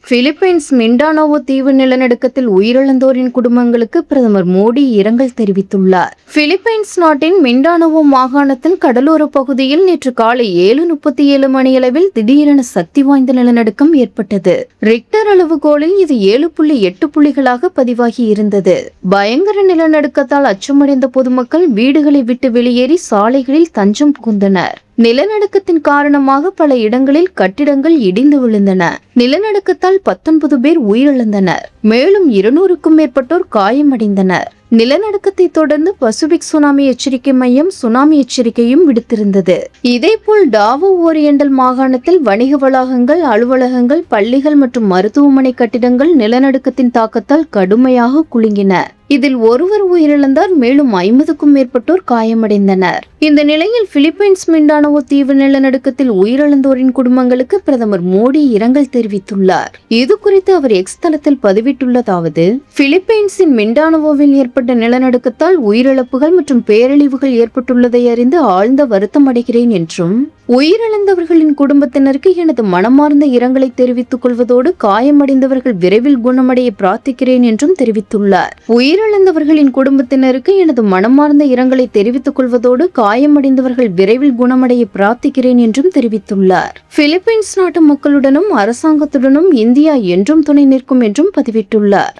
Philippines மிண்டானோவோ தீவு நிலநடுக்கத்தில் உயிரிழந்தோரின் குடும்பங்களுக்கு பிரதமர் மோடி இரங்கல் தெரிவித்துள்ளார். பிலிப்பைன்ஸ் நாட்டின் மிண்டானோவோ மாகாணத்தின் கடலோர பகுதியில் நேற்று காலை 7:37 மணியளவில் திடீரென சக்தி வாய்ந்த நிலநடுக்கம் ஏற்பட்டது. ரிக்டர் அளவுகோலில் இது 7.8 புள்ளிகளாக பதிவாகி இருந்தது. பயங்கர நிலநடுக்கத்தால் அச்சமடைந்த பொதுமக்கள் வீடுகளை விட்டு வெளியேறி சாலைகளில் தஞ்சம் புகுந்தனர். நிலநடுக்கத்தின் காரணமாக பல இடங்களில் கட்டிடங்கள் இடிந்து விழுந்தன. நிலநடுக்கத்தால் 19 பேர் உயிரிழந்தனர். மேலும் 200க்கும் மேற்பட்டோர் காயமடைந்தனர். நிலநடுக்கத்தை தொடர்ந்து பசிபிக் சுனாமி எச்சரிக்கை மையம் சுனாமி எச்சரிக்கையும் விடுத்திருந்தது. இதேபோல் டாவோ ஓரியண்டல் மாகாணத்தில் வணிக வளாகங்கள், அலுவலகங்கள், பள்ளிகள் மற்றும் மருத்துவமனை கட்டிடங்கள் நிலநடுக்கத்தின் தாக்கத்தால் கடுமையாக குலுங்கின. இதில் ஒருவர் உயிரிழந்தார். மேலும் 50க்கும் மேற்பட்டோர் காயமடைந்தனர். இந்த நிலையில் பிலிப்பைன்ஸ் மிண்டானோவோ தீவு நிலநடுக்கத்தில் உயிரிழந்தோரின் குடும்பங்களுக்கு பிரதமர் மோடி இரங்கல் தெரிவித்துள்ளார். இது குறித்து அவர் எக்ஸ் தளத்தில் பதிவிட்டுள்ளதாவது: பிலிப்பைன்ஸின் மிண்டானோவோவில் ஏற்பட்ட நிலநடுக்கத்தால் உயிரிழப்புகள் மற்றும் பேரழிவுகள் ஏற்பட்டுள்ளதை அறிந்து ஆழ்ந்த வருத்தம் அடைகிறேன் என்றும், உயிரிழந்தவர்களின் குடும்பத்தினருக்கு எனது மனமார்ந்த இரங்கலை தெரிவித்துக் கொள்வதோடு காயமடைந்தவர்கள் விரைவில் குணமடைய பிரார்த்திக்கிறேன் என்றும் தெரிவித்துள்ளார். உயிரிழந்தவர்களின் குடும்பத்தினருக்கு எனது மனமார்ந்த இரங்கலை தெரிவித்துக் கொள்வதோடு காயமடைந்தவர்கள் விரைவில் குணமடைய பிரார்த்திக்கிறேன் என்றும் தெரிவித்துள்ளார். பிலிப்பைன்ஸ் நாட்டு மக்களுடனும் அரசாங்கத்துடனும் இந்தியா என்றும் துணை நிற்கும் என்றும் பதிவிட்டுள்ளார்.